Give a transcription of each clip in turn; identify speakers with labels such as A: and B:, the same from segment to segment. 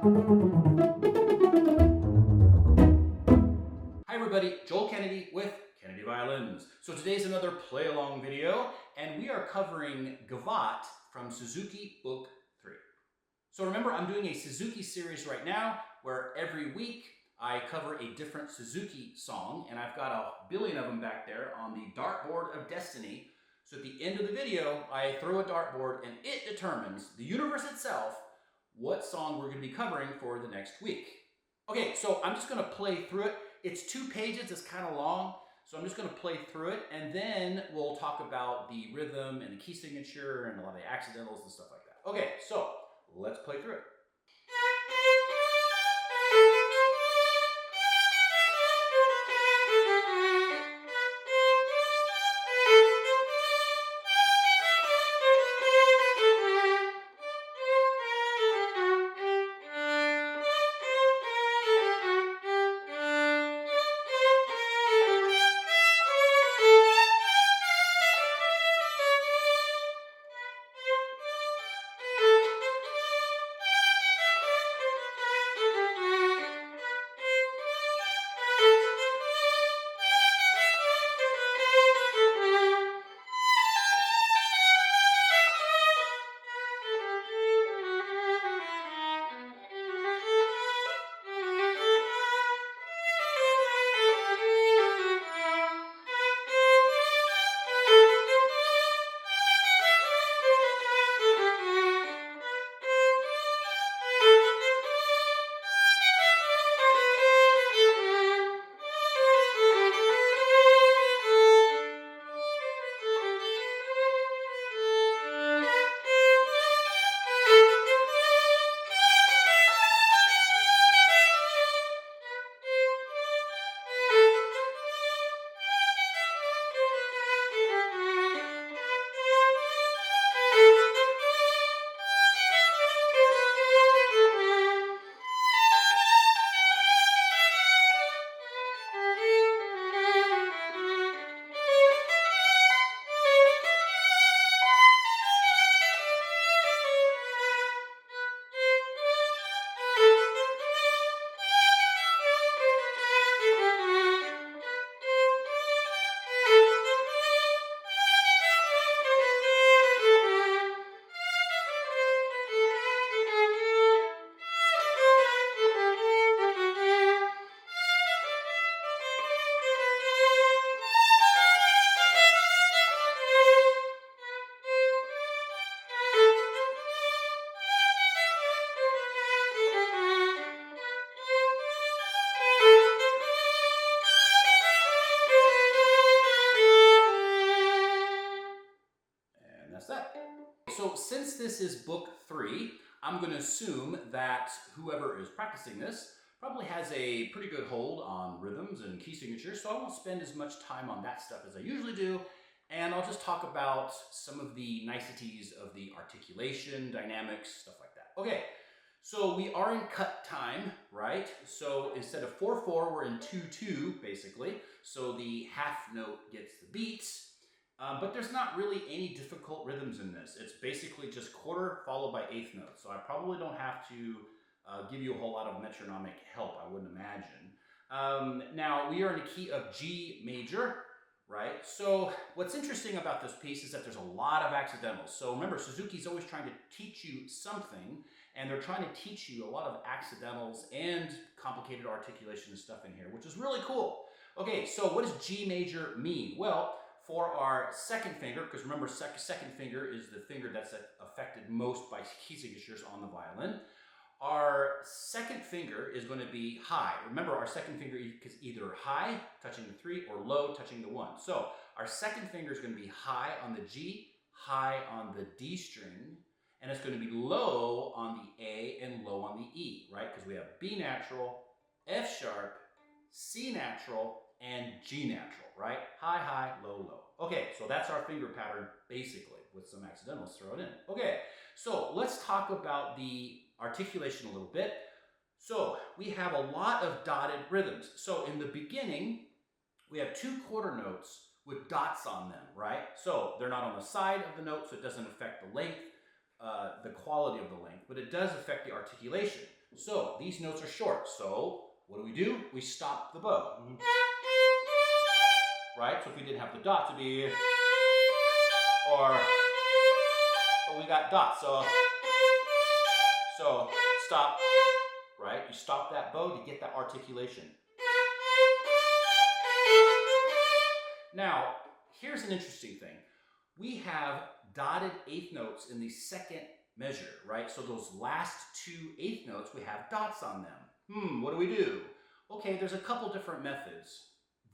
A: Hi everybody, Joel Kennedy with Kennedy Violins. So today's another play-along video, and we are covering Gavotte from Suzuki Book 3. So remember, I'm doing a Suzuki series right now, where every week I cover a different Suzuki song, and I've got a billion of them back there on the dartboard of destiny. So at the end of the video, I throw a dartboard, and it determines, the universe itself, what song we're going to be covering for the next week. Okay, so I'm just going to play through it. It's 2 pages, it's kind of long, so I'm just going to play through it, and then we'll talk about the rhythm and the key signature and a lot of the accidentals and stuff like that. Okay, so let's play through it. So since this is book 3, I'm going to assume that whoever is practicing this probably has a pretty good hold on rhythms and key signatures, so I won't spend as much time on that stuff as I usually do, and I'll just talk about some of the niceties of the articulation, dynamics, stuff like that. Okay, so we are in cut time, right? So instead of 4/4, we're in 2/2, basically, so the half note gets the beats. But there's not really any difficult rhythms in this. It's basically just quarter followed by eighth note. So I probably don't have to give you a whole lot of metronomic help, I wouldn't imagine. Now, we are in the key of G major, right? So what's interesting about this piece is that there's a lot of accidentals. So remember, Suzuki's always trying to teach you something, and they're trying to teach you a lot of accidentals and complicated articulation and stuff in here, which is really cool. Okay, so what does G major mean? Well, for our second finger, because remember, second finger is the finger that's affected most by key signatures on the violin, our second finger is going to be high. Remember, our second finger is either high, touching the 3, or low, touching the 1. So our second finger is going to be high on the G, high on the D string, and it's going to be low on the A and low on the E, right? Because we have B natural, F sharp, C natural, and G natural, right? High, high, low, low. Okay, so that's our finger pattern, basically, with some accidentals thrown in. Okay, so let's talk about the articulation a little bit. So we have a lot of dotted rhythms. So in the beginning, we have 2 quarter notes with dots on them, right? So they're not on the side of the note, so it doesn't affect the length, the quality of the length, but it does affect the articulation. So these notes are short. So what do? We stop the bow. Right? So if we didn't have the dots, it'd be or, but we got dots. So stop. Right? You stop that bow to get that articulation. Now, here's an interesting thing. We have dotted eighth notes in the second measure, right? So those last two eighth notes, we have dots on them. What do? Okay, there's a couple different methods.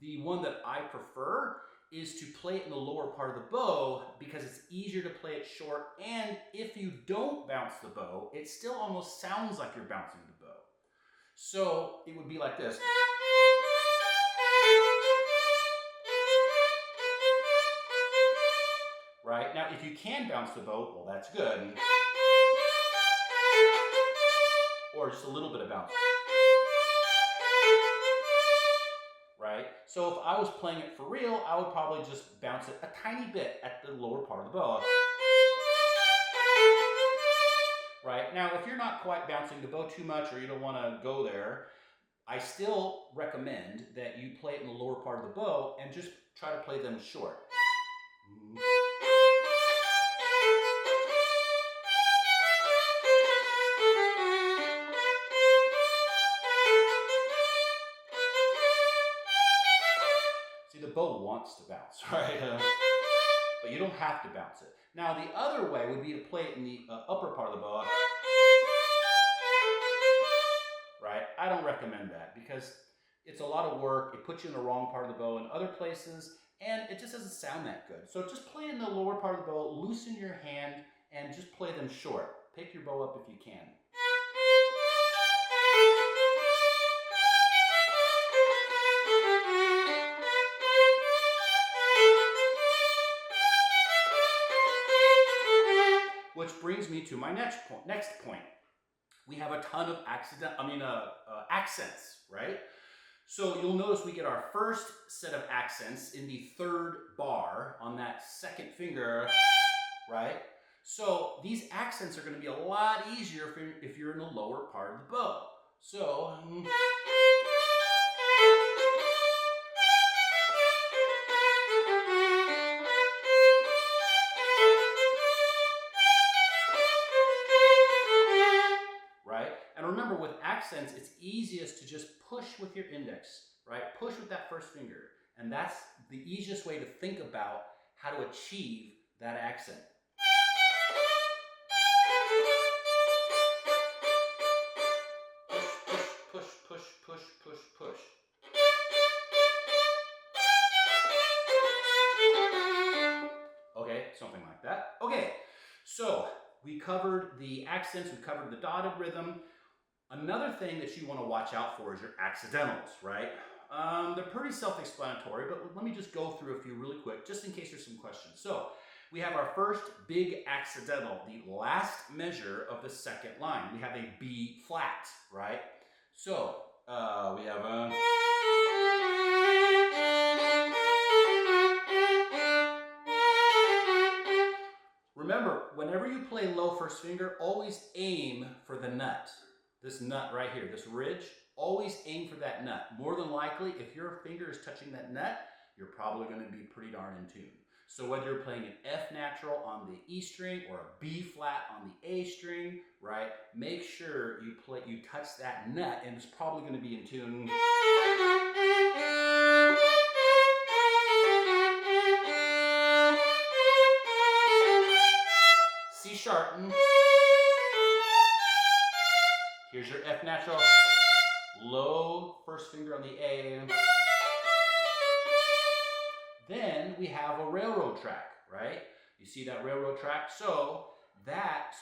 A: The one that I prefer is to play it in the lower part of the bow because it's easier to play it short, and if you don't bounce the bow, it still almost sounds like you're bouncing the bow. So it would be like this. Right? Now, if you can bounce the bow, well, that's good. Or just a little bit of bounce. Right? So if I was playing it for real, I would probably just bounce it a tiny bit at the lower part of the bow. Right? Now, if you're not quite bouncing the bow too much or you don't want to go there, I still recommend that you play it in the lower part of the bow and just try to play them short. See, the bow wants to bounce, right? But you don't have to bounce it. Now, the other way would be to play it in the upper part of the bow. Right? I don't recommend that because it's a lot of work. It puts you in the wrong part of the bow in other places, and it just doesn't sound that good. So just play in the lower part of the bow, loosen your hand, and just play them short. Pick your bow up if you can. Which brings me to my next point. We have a ton of accents, right? So you'll notice we get our first set of accents in the third bar on that second finger, right? So these accents are going to be a lot easier if you're in the lower part of the bow. So remember, with accents, it's easiest to just push with your index, right? Push with that first finger. And that's the easiest way to think about how to achieve that accent. Push, push, push, push, push, push. Okay, something like that. Okay, so we covered the accents, we covered the dotted rhythm. Another thing that you want to watch out for is your accidentals, right? They're pretty self-explanatory, but let me just go through a few really quick, just in case there's some questions. So, we have our first big accidental, the last measure of the second line. We have a B flat, right? So, we have a... Remember, whenever you play low first finger, always aim for the nut. This nut right here, this ridge, always aim for that nut. More than likely, if your finger is touching that nut, you're probably going to be pretty darn in tune. So whether you're playing an F natural on the E string or a B flat on the A string, right, make sure you touch that nut, and it's probably going to be in tune. C sharp. Here's your F natural, low first finger on the A. Then we have a railroad track, right? You see that railroad track? So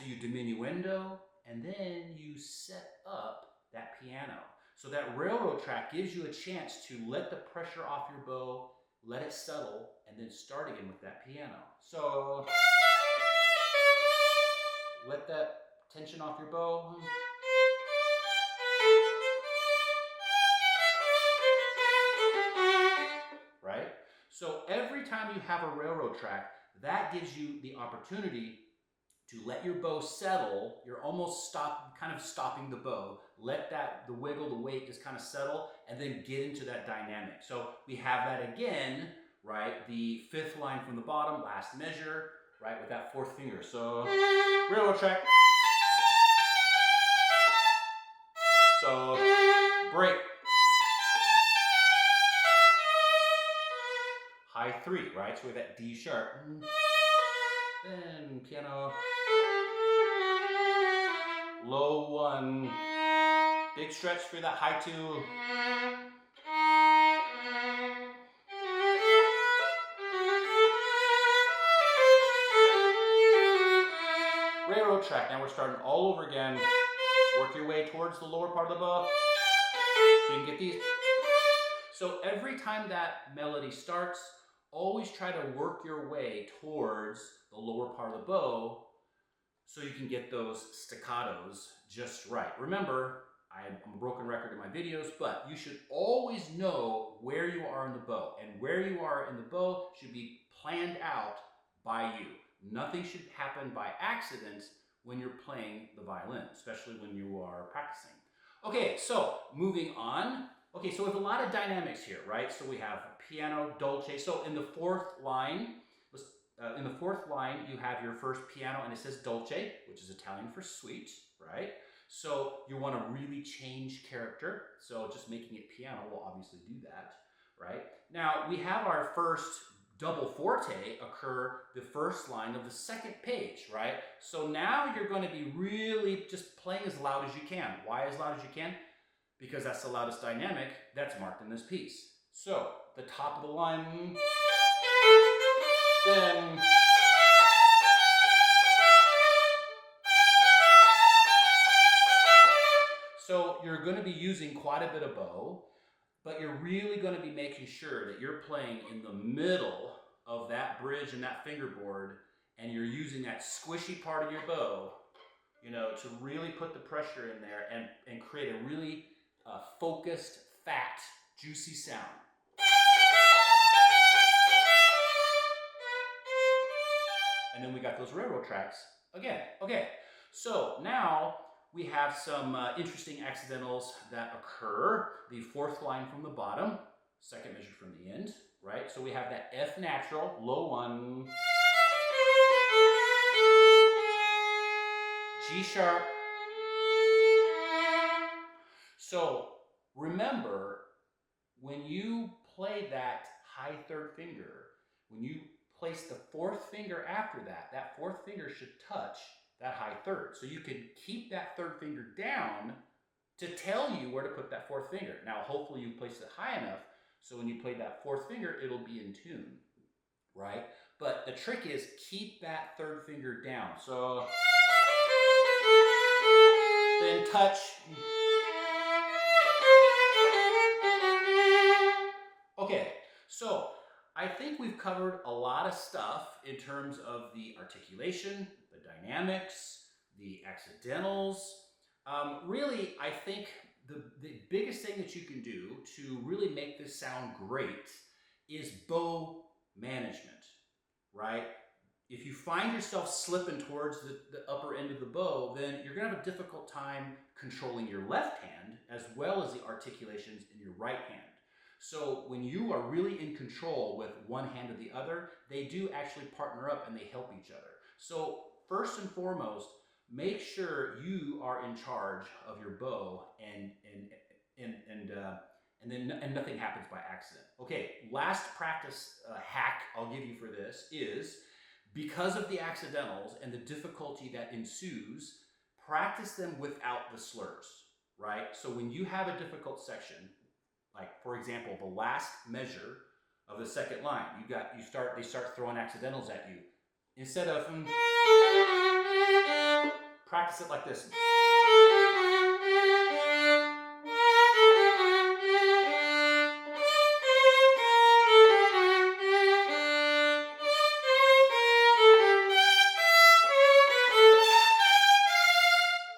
A: you diminuendo, and then you set up that piano. So that railroad track gives you a chance to let the pressure off your bow, let it settle, and then start again with that piano. So let that tension off your bow. Right? So every time you have a railroad track, that gives you the opportunity to let your bow settle. You're almost kind of stopping the bow. Let the wiggle, the weight just kind of settle, and then get into that dynamic. So we have that again, right? The fifth line from the bottom, last measure, right? With that fourth finger. So railroad track. So break. High three, right? So we have that D sharp. Then piano. Low one. Big stretch for that high two. Railroad track. Now we're starting all over again. Work your way towards the lower part of the bow. So you can get these. So every time that melody starts, always try to work your way towards the lower part of the bow so you can get those staccatos just right. Remember, I'm a broken record in my videos, but you should always know where you are in the bow, and where you are in the bow should be planned out by you. Nothing should happen by accident when you're playing the violin, especially when you are practicing. Okay, so moving on. Okay, so we have a lot of dynamics here, right? So we have piano, dolce. So in the fourth line, you have your first piano, and it says dolce, which is Italian for sweet, right? So you want to really change character. So just making it piano will obviously do that, right? Now we have our first double forte occur the first line of the second page, right? So now you're going to be really just playing as loud as you can. Why as loud as you can? Because that's the loudest dynamic that's marked in this piece. So the top of the line, then so you're going to be using quite a bit of bow, but you're really going to be making sure that you're playing in the middle of that bridge and that fingerboard, and you're using that squishy part of your bow, you know, to really put the pressure in there and create a really focused, fat, juicy sound. And then we got those railroad tracks again. Okay, so now we have some interesting accidentals that occur. The fourth line from the bottom, second measure from the end, right? So we have that F natural, low one, G sharp. So remember, when you play that high third finger, when you place the fourth finger after that, that fourth finger should touch that high third. So you can keep that third finger down to tell you where to put that fourth finger. Now, hopefully you place it high enough so when you play that fourth finger, it'll be in tune, right? But the trick is keep that third finger down. So then touch. Okay, so I think we've covered a lot of stuff in terms of the articulation, the dynamics, the accidentals. Really, I think the biggest thing that you can do to really make this sound great is bow management, right? If you find yourself slipping towards the upper end of the bow, then you're going to have a difficult time controlling your left hand as well as the articulations in your right hand. So when you are really in control with one hand or the other, they do actually partner up and they help each other. So first and foremost, make sure you are in charge of your bow and nothing happens by accident. Okay, last practice hack I'll give you for this is, because of the accidentals and the difficulty that ensues, practice them without the slurs, right? So when you have a difficult section, like for example, the last measure of the second line, they start throwing accidentals at you. Instead of practice it like this.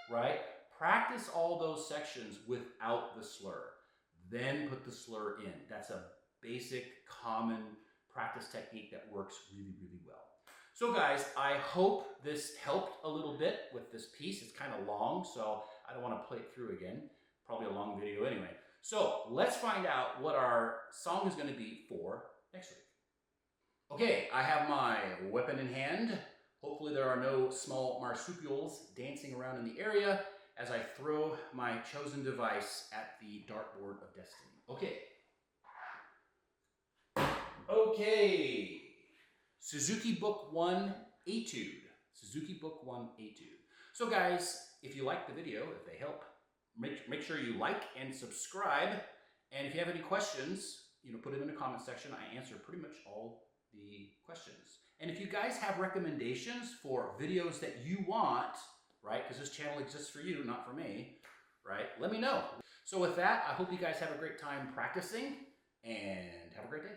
A: Right? Practice all those sections without the slur. Then put the slur in. That's a basic, common practice technique that works really, really well. So guys, I hope this helped a little bit with this piece. It's kind of long, so I don't want to play it through again. Probably a long video anyway. So let's find out what our song is going to be for next week. Okay, I have my weapon in hand. Hopefully there are no small marsupials dancing around in the area as I throw my chosen device at the dartboard of destiny. Okay. Suzuki Book 1 Etude. Suzuki Book 1 Etude. So guys, if you like the video, if they help, make sure you like and subscribe. And if you have any questions, put them in the comment section. I answer pretty much all the questions. And if you guys have recommendations for videos that you want, right, because this channel exists for you, not for me, right, let me know. So with that, I hope you guys have a great time practicing and have a great day.